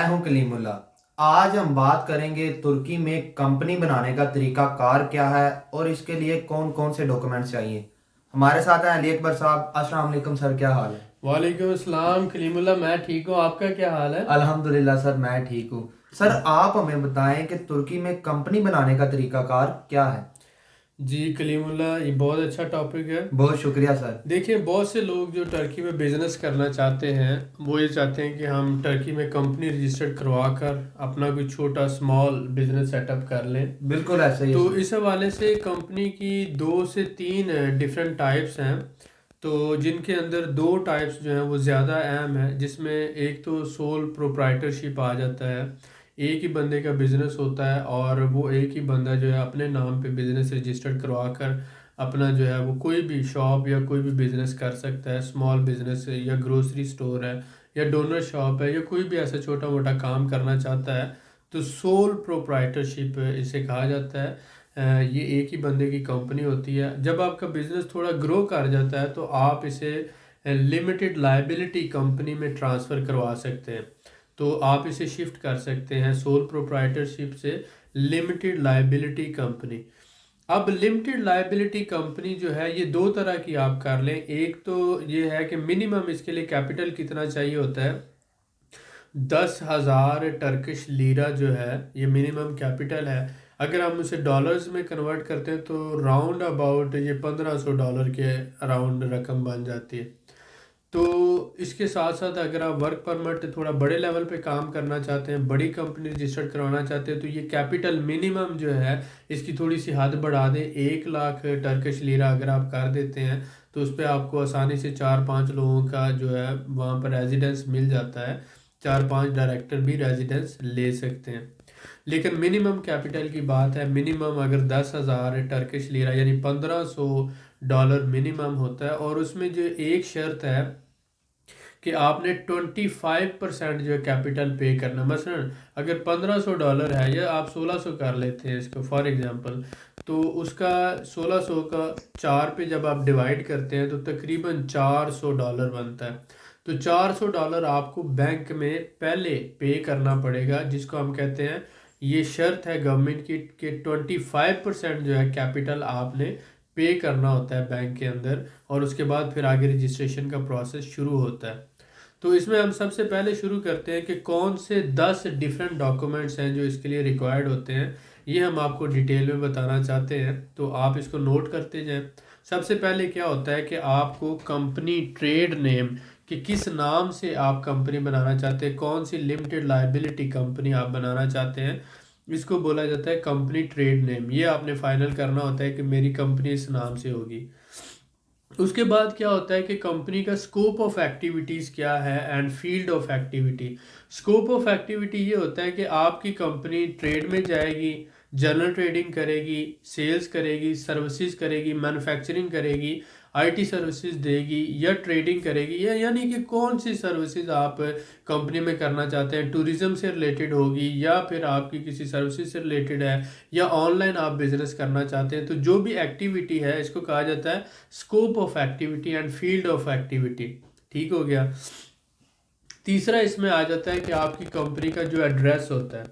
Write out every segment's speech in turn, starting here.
हूं कलीमुल्लाह। आज हम बात करेंगे तुर्की में कंपनी बनाने का तरीका कार क्या है और इसके लिए कौन कौन से डॉक्यूमेंट्स चाहिए। हमारे साथ हैं अली अकबर साहब। अस्सलाम वालेकुम सर, क्या हाल है? वालेकुम अस्सलाम कलीमुल्लाह। मैं ठीक हूँ, आपका क्या हाल है? अल्हम्दुलिल्लाह सर, मैं ठीक हूँ। सर आप हमें बताएं कि तुर्की में कंपनी बनाने का तरीका कार क्या है। जी कलीमुल्लाह, ये बहुत अच्छा टॉपिक है। बहुत शुक्रिया सर। देखिए, बहुत से लोग जो टर्की में बिजनेस करना चाहते हैं वो ये चाहते हैं कि हम टर्की में कंपनी रजिस्टर्ड करवा कर अपना कोई छोटा स्मॉल बिजनेस सेटअप कर लें। बिल्कुल ऐसा ही है तो सर। इस हवाले से कंपनी की दो से तीन डिफरेंट टाइप्स हैं। तो जिनके अंदर दो टाइप्स जो हैं वो ज़्यादा अहम है, जिसमें एक तो सोल प्रोप्राइटरशिप आ जाता है। एक ही बंदे का बिजनेस होता है और वो एक ही बंदा जो है अपने नाम पे बिजनेस रजिस्टर्ड करवा कर अपना जो है वो कोई भी शॉप या कोई भी बिजनेस कर सकता है। स्मॉल बिजनेस या ग्रोसरी स्टोर है या डोनर शॉप है या कोई भी ऐसा छोटा मोटा काम करना चाहता है तो सोल प्रोप्राइटरशिप इसे कहा जाता है। ये एक ही बंदे की कंपनी होती है। जब आपका बिजनेस थोड़ा ग्रो कर जाता है तो आप इसे लिमिटेड लाइबिलिटी कंपनी में ट्रांसफ़र करवा सकते हैं। तो आप इसे शिफ्ट कर सकते हैं सोल प्रोप्राइटरशिप से लिमिटेड लाइबिलिटी कंपनी। अब लिमिटेड लाइबिलिटी कंपनी जो है ये दो तरह की आप कर लें। एक तो ये है कि मिनिमम इसके लिए कैपिटल कितना चाहिए होता है। 10,000 टर्किश लीरा जो है ये मिनिमम कैपिटल है। अगर हम उसे डॉलर्स में कन्वर्ट करते हैं तो राउंड अबाउट ये $1,500 के अराउंड रकम बन जाती है। तो इसके साथ साथ अगर आप वर्क परमिट थोड़ा बड़े लेवल पे काम करना चाहते हैं, बड़ी कंपनी रजिस्टर्ड करवाना चाहते हैं, तो ये कैपिटल मिनिमम जो है इसकी थोड़ी सी हद बढ़ा दें। 1 लाख टर्किश लीरा अगर आप कर देते हैं तो उस पर आपको आसानी से 4-5 लोगों का जो है वहाँ पर रेजिडेंस मिल जाता है। 4-5 डायरेक्टर भी रेजिडेंस ले सकते हैं। लेकिन मिनिमम कैपिटल की बात है, मिनिमम अगर 10,000 टर्किश लीरा यानी $1,500 मिनिमम होता है। और उसमें जो एक शर्त है कि आपने 25% जो है कैपिटल पे करना। मसलन अगर $1,500 है या आप 1,600 कर लेते हैं इसको फॉर एग्जांपल, तो उसका 1,600 का 4 पे जब आप डिवाइड करते हैं तो तकरीबन $400 बनता है। तो $400 आपको बैंक में पहले पे करना पड़ेगा, जिसको हम कहते हैं, ये शर्त है गवर्नमेंट की कि 25% जो है कैपिटल आपने पे करना होता है बैंक के अंदर। और उसके बाद फिर आगे रजिस्ट्रेशन का प्रोसेस शुरू होता है। तो इसमें हम सबसे पहले शुरू करते हैं कि कौन से 10 डिफरेंट डॉक्यूमेंट्स हैं जो इसके लिए रिक्वायर्ड होते हैं। ये हम आपको डिटेल में बताना चाहते हैं, तो आप इसको नोट करते जाएं। सबसे पहले क्या होता है कि आपको कंपनी ट्रेड नेम, कि किस नाम से आप कंपनी बनाना चाहते हैं, कौन सी लिमिटेड लाइबिलिटी कंपनी आप बनाना चाहते हैं, इसको बोला जाता है कंपनी ट्रेड नेम। ये आपने फाइनल करना होता है कि मेरी कंपनी इस नाम से होगी। उसके बाद क्या होता है कि कंपनी का स्कोप ऑफ एक्टिविटीज़ क्या है and field of activity. Scope of activity ये होता है कि आपकी कंपनी ट्रेड में जाएगी, जनरल ट्रेडिंग करेगी, सेल्स करेगी, सर्विसेज करेगी, मैन्युफैक्चरिंग करेगी, आईटी सर्विसेज देगी या ट्रेडिंग करेगी, या यानी कि कौन सी सर्विसेज आप कंपनी में करना चाहते हैं। टूरिज्म से रिलेटेड होगी या फिर आपकी किसी सर्विसेज से रिलेटेड है या ऑनलाइन आप बिजनेस करना चाहते हैं। तो जो भी एक्टिविटी है इसको कहा जाता है scope of activity and field of activity. ठीक हो गया। तीसरा इसमें आ जाता है कि आपकी कंपनी का जो एड्रेस होता है,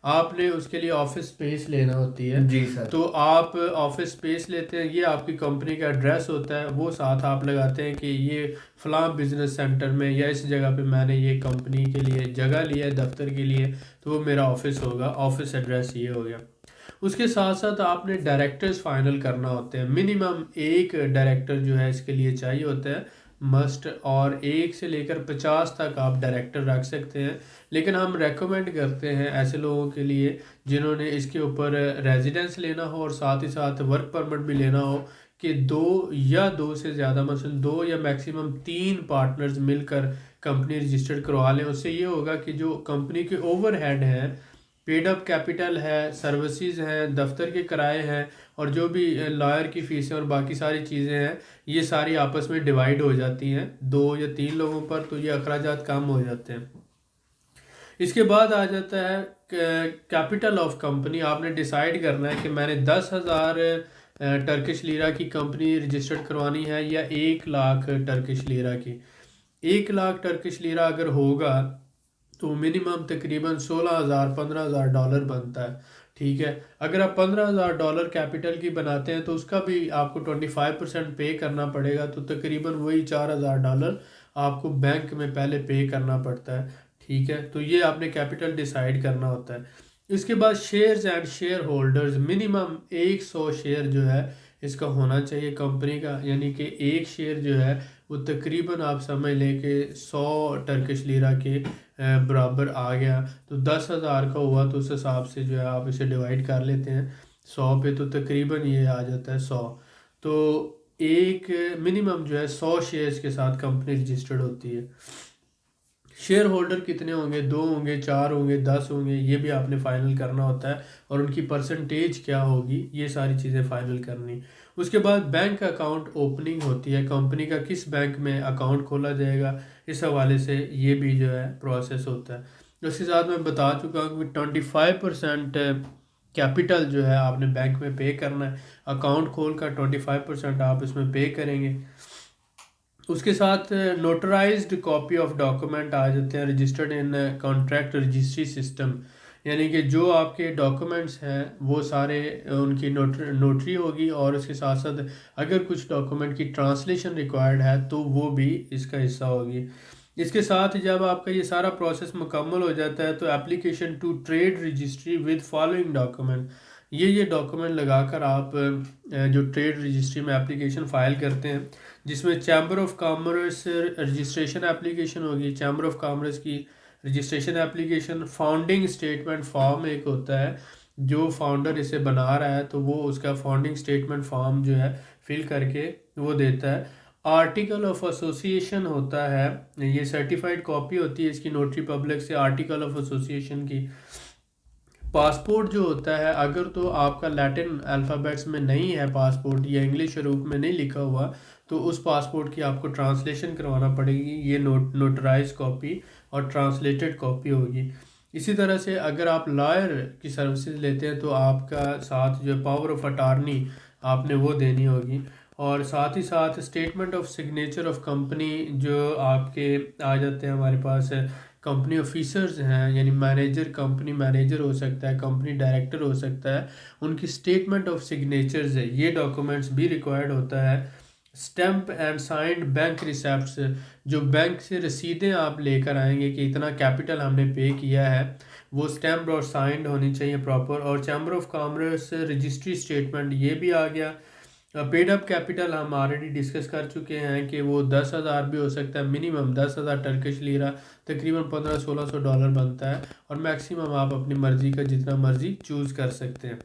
आपने उसके लिए ऑफिस स्पेस लेना होती है। जी सर। तो आप ऑफिस स्पेस लेते हैं, ये आपकी कंपनी का एड्रेस होता है। वो साथ आप लगाते हैं कि ये फलां बिजनेस सेंटर में या इस जगह पे मैंने ये कंपनी के लिए जगह लिया है दफ्तर के लिए, तो वो मेरा ऑफिस होगा। ऑफिस एड्रेस ये हो गया। उसके साथ साथ आपने डायरेक्टर्स फाइनल करना होते हैं। मिनिमम एक डायरेक्टर जो है इसके लिए चाहिए होता है, मस्ट। और 1 से लेकर 50 तक आप डायरेक्टर रख सकते हैं। लेकिन हम रेकमेंड करते हैं ऐसे लोगों के लिए जिन्होंने इसके ऊपर रेजिडेंस लेना हो और साथ ही साथ वर्क परमिट भी लेना हो, कि दो से ज़्यादा, मसलन 2 या मैक्सिमम 3 पार्टनर्स मिलकर कंपनी रजिस्टर्ड करवा लें। उससे ये होगा कि जो कंपनी के ओवरहेड हैं, पेड अप कैपिटल है, सर्विसेज हैं, दफ्तर के किराए हैं और जो भी लॉयर की फीसें और बाकी सारी चीज़ें हैं, ये सारी आपस में डिवाइड हो जाती हैं 2 या 3 लोगों पर। तो ये अखराजात कम हो जाते हैं। इसके बाद आ जाता है कैपिटल ऑफ कंपनी। आपने डिसाइड करना है कि मैंने 10,000 टर्किश लीरा की कंपनी रजिस्टर्ड करवानी है या 1 लाख टर्किश लीरा की। 1 लाख टर्किश लीरा अगर होगा तो मिनिमम तकरीबन 16,000 15,000 डॉलर बनता है। ठीक है, अगर आप 15,000 डॉलर कैपिटल की बनाते हैं तो उसका भी आपको 25% पे करना पड़ेगा, तो तकरीबन वही 4,000 डॉलर आपको बैंक में पहले पे करना पड़ता है। ठीक है, तो ये आपने कैपिटल डिसाइड करना होता है। इसके बाद shares and share holders, minimum 100 share जो है इसका होना चाहिए कंपनी का, यानी कि एक शेयर जो है वो तकरीबन आप समझ लें कि 100 टर्किश लीरा के बराबर आ गया। तो 10,000 का हुआ तो उस हिसाब से जो है आप इसे डिवाइड कर लेते हैं 100 पे, तो तकरीबन ये आ जाता है 100। तो एक मिनिमम जो है 100 शेयर्स के साथ कंपनी रजिस्टर्ड होती है। शेयर होल्डर कितने होंगे, 2 होंगे, 4 होंगे, 10 होंगे, ये भी आपने फाइनल करना होता है, और उनकी परसेंटेज क्या होगी ये सारी चीज़ें फाइनल करनी। उसके बाद बैंक अकाउंट ओपनिंग होती है, कंपनी का किस बैंक में अकाउंट खोला जाएगा, इस हवाले से ये भी जो है प्रोसेस होता है। उसके साथ मैं बता चुका हूँ कि 25% कैपिटल जो है आपने बैंक में पे करना है, अकाउंट खोल कर 25% आप इसमें पे करेंगे। उसके साथ नोटराइज्ड कॉपी ऑफ डॉक्यूमेंट आ जाते हैं, registered in contract registry system, यानी कि जो आपके डॉक्यूमेंट्स हैं वो सारे उनकी नोटरी होगी, और उसके साथ साथ अगर कुछ डॉक्यूमेंट की ट्रांसलेशन रिक्वायर्ड है तो वो भी इसका हिस्सा होगी। इसके साथ जब आपका ये सारा प्रोसेस मुकम्मल हो जाता है तो application to trade registry with following document, ये डॉक्यूमेंट लगाकर आप जो ट्रेड रजिस्ट्री में एप्लीकेशन फ़ाइल करते हैं, जिसमें chamber of commerce registration application होगी, चैम्बर ऑफ कॉमर्स की registration application, founding statement form एक होता है, जो फाउंडर इसे बना रहा है तो वो उसका फाउंडिंग स्टेटमेंट फॉर्म जो है फिल करके वो देता है। आर्टिकल ऑफ एसोसिएशन होता है, ये सर्टिफाइड कॉपी होती है इसकी नोटरी पब्लिक से आर्टिकल ऑफ एसोसिएशन की। पासपोर्ट जो होता है, अगर तो आपका लैटिन अल्फ़ाबेट्स में नहीं है पासपोर्ट, या इंग्लिश रूप में नहीं लिखा हुआ, तो उस पासपोर्ट की आपको ट्रांसलेशन करवाना पड़ेगी, ये नोटराइज कॉपी और ट्रांसलेटेड कॉपी होगी। इसी तरह से अगर आप लॉयर की सर्विसेज लेते हैं तो आपका साथ जो पावर ऑफ अटार्नी आपने वो देनी होगी, और साथ ही साथ statement of signature of company जो आपके आ जाते हैं हमारे पास, कंपनी ऑफिसर्स हैं, यानी मैनेजर, कंपनी मैनेजर हो सकता है, कंपनी डायरेक्टर हो सकता है, उनकी स्टेटमेंट ऑफ सिग्नेचर्स है, ये डॉक्यूमेंट्स भी रिक्वायर्ड होता है। Stamp and signed bank receipts, जो बैंक से रसीदें आप लेकर आएंगे कि इतना कैपिटल हमने पे किया है, वो स्टैम्प और साइंड होनी चाहिए प्रॉपर। और chamber of commerce registry statement, ये भी आ गया। पेड अप कैपिटल हम ऑलरेडी डिस्कस कर चुके हैं कि वो 10,000 भी हो सकता है, मिनिमम 10,000 टर्किश लीरा तकरीबन 1500-1600 डॉलर बनता है, और मैक्सिमम आप अपनी मर्ज़ी का जितना मर्ज़ी चूज़ कर सकते हैं।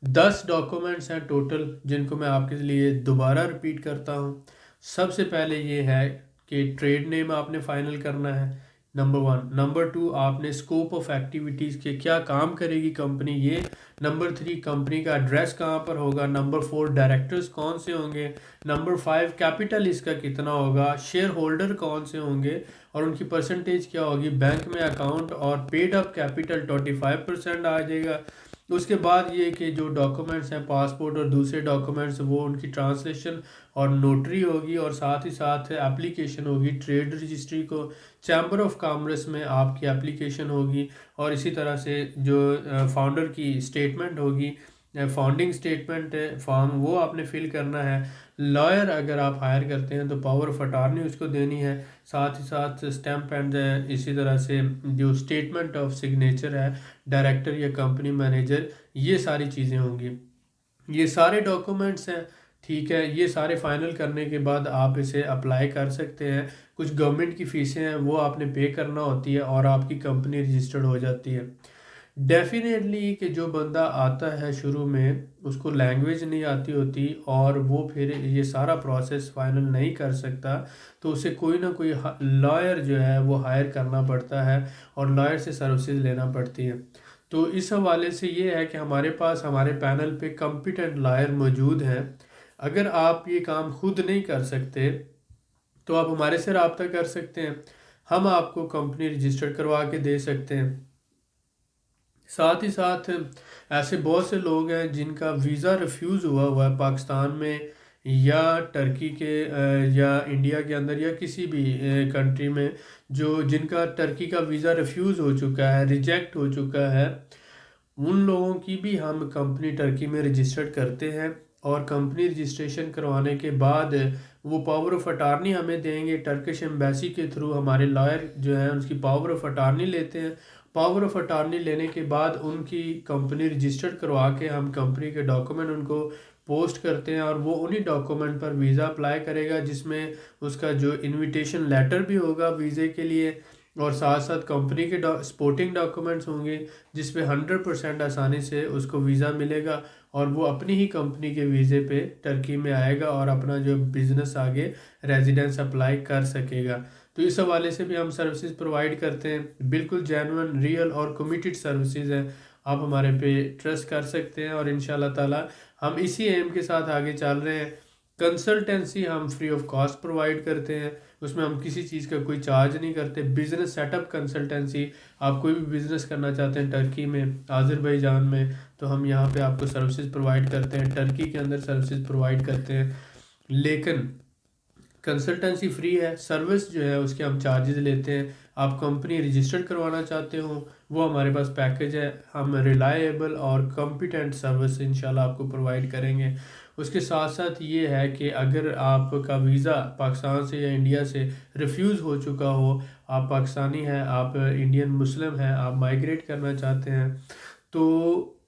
10 डॉक्यूमेंट्स हैं टोटल, जिनको मैं आपके लिए दोबारा रिपीट करता हूँ। सबसे पहले ये है कि ट्रेड नेम आपने फाइनल करना है, नंबर 1। नंबर 2, आपने स्कोप ऑफ एक्टिविटीज़ के क्या काम करेगी कंपनी, ये। नंबर 3, कंपनी का एड्रेस कहाँ पर होगा। नंबर 4, डायरेक्टर्स कौन से होंगे। नंबर 5, कैपिटल इसका कितना होगा। शेयर होल्डर कौन से होंगे और उनकी परसेंटेज क्या होगी। बैंक में अकाउंट और पेड अप कैपिटल 25% आ जाएगा। उसके बाद ये कि जो डॉक्यूमेंट्स हैं, पासपोर्ट और दूसरे डॉक्यूमेंट्स, वो उनकी ट्रांसलेशन और नोटरी होगी, और साथ ही साथ एप्लीकेशन होगी ट्रेड रजिस्ट्री को। चैम्बर ऑफ कॉमर्स में आपकी एप्लीकेशन होगी, और इसी तरह से जो फाउंडर की स्टेटमेंट होगी, फाउंडिंग स्टेटमेंट फॉर्म, वो आपने फिल करना है। लॉयर अगर आप हायर करते हैं तो पावर ऑफ अटॉर्नी उसको देनी है, साथ ही साथ स्टैम्प एंड इसी तरह से जो स्टेटमेंट ऑफ सिग्नेचर है डायरेक्टर या कंपनी मैनेजर, ये सारी चीज़ें होंगी। ये सारे डॉक्यूमेंट्स हैं, ठीक है। ये सारे फाइनल करने के बाद आप इसे अप्लाई कर सकते हैं। कुछ गवर्नमेंट की फ़ीसें हैं वो आपने पे करना होती है, और आपकी कंपनी रजिस्टर्ड हो जाती है। डेफिनेटली कि जो बंदा आता है शुरू में, उसको लैंग्वेज नहीं आती होती और वो फिर ये सारा प्रोसेस फाइनल नहीं कर सकता, तो उसे कोई ना कोई लॉयर जो है वो हायर करना पड़ता है, और लॉयर से सर्विसेज लेना पड़ती है। तो इस हवाले से ये है कि हमारे पास हमारे पैनल पे कॉम्पिटेंट लॉयर मौजूद हैं। अगर आप ये काम खुद नहीं कर सकते तो आप हमारे से रब्ता कर सकते हैं, हम आपको कंपनी रजिस्टर्ड करवा के दे सकते हैं। साथ ही साथ ऐसे बहुत से लोग हैं जिनका वीज़ा रिफ्यूज़ हुआ हुआ है पाकिस्तान में या टर्की के या इंडिया के अंदर या किसी भी कंट्री में जो जिनका टर्की का वीज़ा रिफ्यूज़ हो चुका है, रिजेक्ट हो चुका है, उन लोगों की भी हम कंपनी टर्की में रजिस्टर्ड करते हैं। और कंपनी रजिस्ट्रेशन करवाने के बाद वो पावर ऑफ अटार्नी हमें देंगे टर्किश एम्बेसी के थ्रू। हमारे लॉयर जो है उसकी पावर ऑफ अटार्नी लेते हैं। पावर ऑफ अटार्नी लेने के बाद उनकी कंपनी रजिस्टर्ड करवा के हम कंपनी के डॉक्यूमेंट उनको पोस्ट करते हैं और वो उन्हीं डॉक्यूमेंट पर वीज़ा अप्लाई करेगा, जिसमें उसका जो इनविटेशन लेटर भी होगा वीज़े के लिए और साथ साथ कंपनी के सपोर्टिंग डॉक्यूमेंट्स होंगे जिस पे 100% आसानी से उसको वीज़ा मिलेगा और वो अपनी ही कंपनी के वीज़े पे टर्की में आएगा और अपना जो बिज़नेस आगे रेजिडेंस अप्लाई कर सकेगा। तो इस हवाले से भी हम सर्विसेज प्रोवाइड करते हैं। बिल्कुल जेन्युइन, रियल और कमिटेड सर्विसेज हैं। आप हमारे पे ट्रस्ट कर सकते हैं और इंशाल्लाह ताला हम इसी एम के साथ आगे चल रहे हैं। कंसल्टेंसी हम फ्री ऑफ कॉस्ट प्रोवाइड करते हैं, उसमें हम किसी चीज़ का कोई चार्ज नहीं करते। बिज़नेस सेटअप कंसल्टेंसी, आप कोई भी बिज़नेस करना चाहते हैं टर्की में, आज़रबाईजान में, तो हम यहाँ पे आपको सर्विसेज प्रोवाइड करते हैं। टर्की के अंदर सर्विसेज प्रोवाइड करते हैं, लेकिन कंसल्टेंसी फ्री है। सर्विस जो है उसके हम चार्जेस लेते हैं। आप कंपनी रजिस्टर्ड करवाना चाहते हो, वो हमारे पास पैकेज है। हम रिलायबल और कॉम्पिटेंट सर्विस इंशाल्लाह आपको प्रोवाइड करेंगे। उसके साथ साथ ये है कि अगर आपका वीज़ा पाकिस्तान से या इंडिया से रिफ्यूज़ हो चुका हो, आप पाकिस्तानी हैं, आप इंडियन मुस्लिम हैं, आप माइग्रेट करना चाहते हैं, तो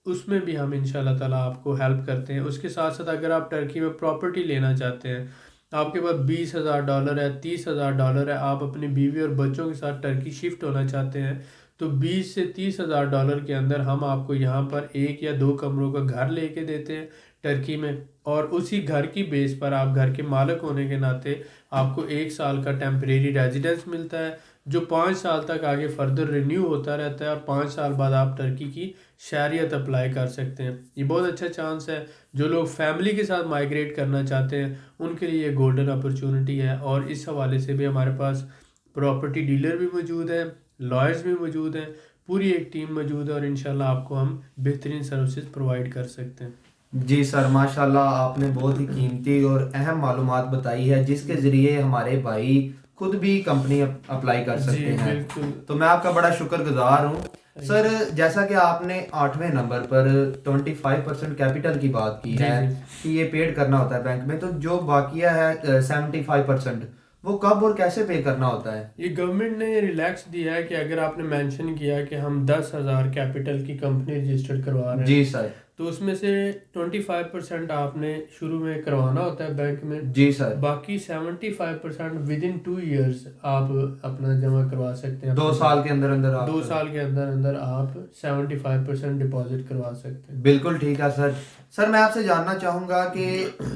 उसमें भी हम इंशाल्लाह ताला आपको हेल्प करते हैं। उसके साथ साथ अगर आप टर्की में प्रॉपर्टी लेना चाहते हैं, आपके पास $20,000 है, $30,000 है, आप अपनी बीवी और बच्चों के साथ टर्की शिफ्ट होना चाहते हैं, तो $20,000 से $30,000 के अंदर हम आपको यहाँ पर 1 या 2 कमरों का घर लेके देते हैं टर्की में। और उसी घर की बेस पर आप घर के मालिक होने के नाते आपको 1 साल का टेम्परेरी रेजिडेंस मिलता है, जो 5 साल तक आगे फर्दर रिन्यू होता रहता है और 5 साल बाद आप टर्की की शहरियत अप्लाई कर सकते हैं। ये बहुत अच्छा चांस है। जो लोग फैमिली के साथ माइग्रेट करना चाहते हैं उनके लिए ये गोल्डन अपॉर्चुनिटी है। और इस हवाले से भी हमारे पास प्रॉपर्टी डीलर भी मौजूद है, लॉयर्स भी मौजूद हैं, पूरी एक टीम मौजूद है और इंशाल्लाह आपको हम बेहतरीन सर्विसेज प्रोवाइड कर सकते हैं। जी सर, माशाल्लाह आपने बहुत ही कीमती और अहम मालूमात बताई है जिसके ज़रिए हमारे भाई खुद भी कंपनी अप्लाई कर जी सकते हैं। बिल्कुल। तो मैं आपका बड़ा शुक्रगुजार हूँ सर। जैसा कि आपने 8वें नंबर पर 25% कैपिटल की बात की जी है जी। कि ये पेड करना होता है बैंक में, तो जो बाकिया है 75% वो कब और कैसे पे करना होता है? ये गवर्नमेंट ने रिलैक्स दिया है कि अगर आपने मेंशन किया कि हम 10,000 कैपिटल की कंपनी रजिस्टर्ड करवा रहे हैं, जी सर। तो उसमें से 25% आपने शुरू में करवाना होता है बैंक में। जी सर। बाकी 75% विद इन 2 ईयर्स आप अपना जमा करवा सकते हैं। 2 साल के अंदर अंदर आप 2 साल के अंदर अंदर आप 75% डिपॉजिट करवा सकते हैं। बिल्कुल ठीक है सर। सर मैं आपसे जानना चाहूँगा कि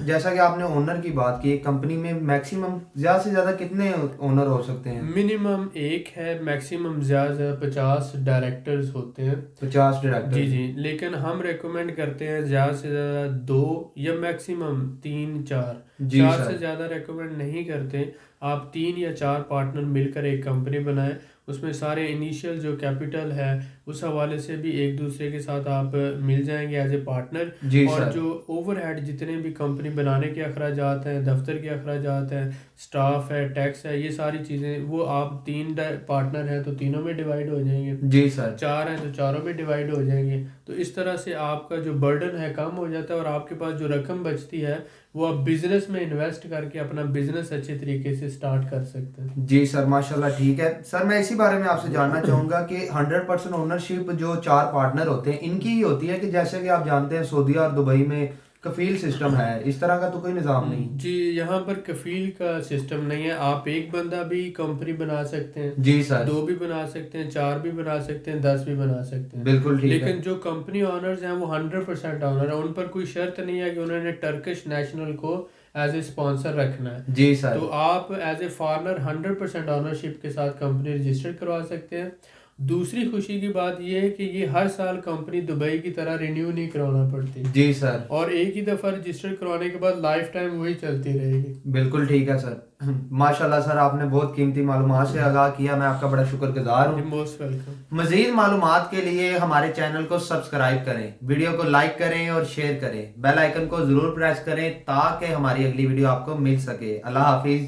जैसा कि आपने ओनर की बात की, कंपनी में मैक्सिमम ज़्यादा से ज़्यादा कितने ओनर हो सकते हैं? मिनिमम 1 है, मैक्सिमम ज़्यादा 50 डायरेक्टर्स होते हैं। 50 डायरेक्टर? जी जी, लेकिन हम रेकमेंड करते हैं ज़्यादा से ज़्यादा 2 या मैक्सिमम 3-4। जी 4 सर। से ज़्यादा रेकमेंड नहीं करते। आप 3 या 4 पार्टनर मिलकर एक कंपनी बनाएं, उसमें सारे इनिशियल जो कैपिटल है उस हवाले से भी एक दूसरे के साथ आप मिल जाएंगे एज ए पार्टनर। जी और सर। जो ओवरहेड जितने भी कंपनी बनाने के अखराजात हैं, दफ्तर के अखराजात हैं, स्टाफ है, टैक्स है, ये सारी चीज़ें वो आप 3 पार्टनर हैं तो तीनों में डिवाइड हो जाएंगे, जी सर। 4 हैं तो चारों में डिवाइड हो जाएंगे। तो इस तरह से आपका जो बर्डन है कम हो जाता है और आपके पास जो रकम बचती है वो आप बिजनेस में इन्वेस्ट करके अपना बिजनेस अच्छे तरीके से स्टार्ट कर सकते हैं। जी सर, माशाल्लाह ठीक है। सर मैं इसी बारे में आपसे जानना चाहूँगा कि 100% ओनरशिप जो 4 पार्टनर होते हैं इनकी ही होती है कि जैसे कि आप जानते हैं सऊदी और दुबई में कफील सिस्टम है, इस तरह का तो कोई निज़ाम नहीं? जी, यहाँ पर कफील का सिस्टम नहीं है। आप एक बंदा भी कंपनी बना सकते हैं, जी सर। 2 भी बना सकते हैं, 4 भी बना सकते हैं, 10 भी बना सकते हैं। बिल्कुल ठीक है। लेकिन जो कंपनी ऑनर्स हैं वो 100% ऑनर है। उन पर कोई शर्त नहीं है कि उन्होंने टर्किश नेशनल को एज ए स्पॉन्सर रखना है। जी सर। तो आप एज ए फॉरनर 100% ऑनरशिप के साथ कंपनी रजिस्टर करवा सकते हैं दूसरी खुशी की बात यह है कि ये हर साल कंपनी दुबई की तरह रिन्यू नहीं करवाना पड़ती, जी सर। और एक ही दफ़ा रजिस्टर करवाने के बाद लाइफ टाइम वही चलती रहेगी। बिल्कुल ठीक है सर। माशाल्लाह सर, आपने बहुत कीमती मालूमात से आगाह किया, मैं आपका बड़ा शुक्रगुजार जी, हूँ। Most welcome. मजीद मालूमात के लिए हमारे चैनल को सब्सक्राइब करें, वीडियो को लाइक करें और शेयर करें, बेल आइकन को ज़रूर प्रेस करें ताकि हमारी अगली वीडियो आपको मिल सके। अल्लाह हाफिज़।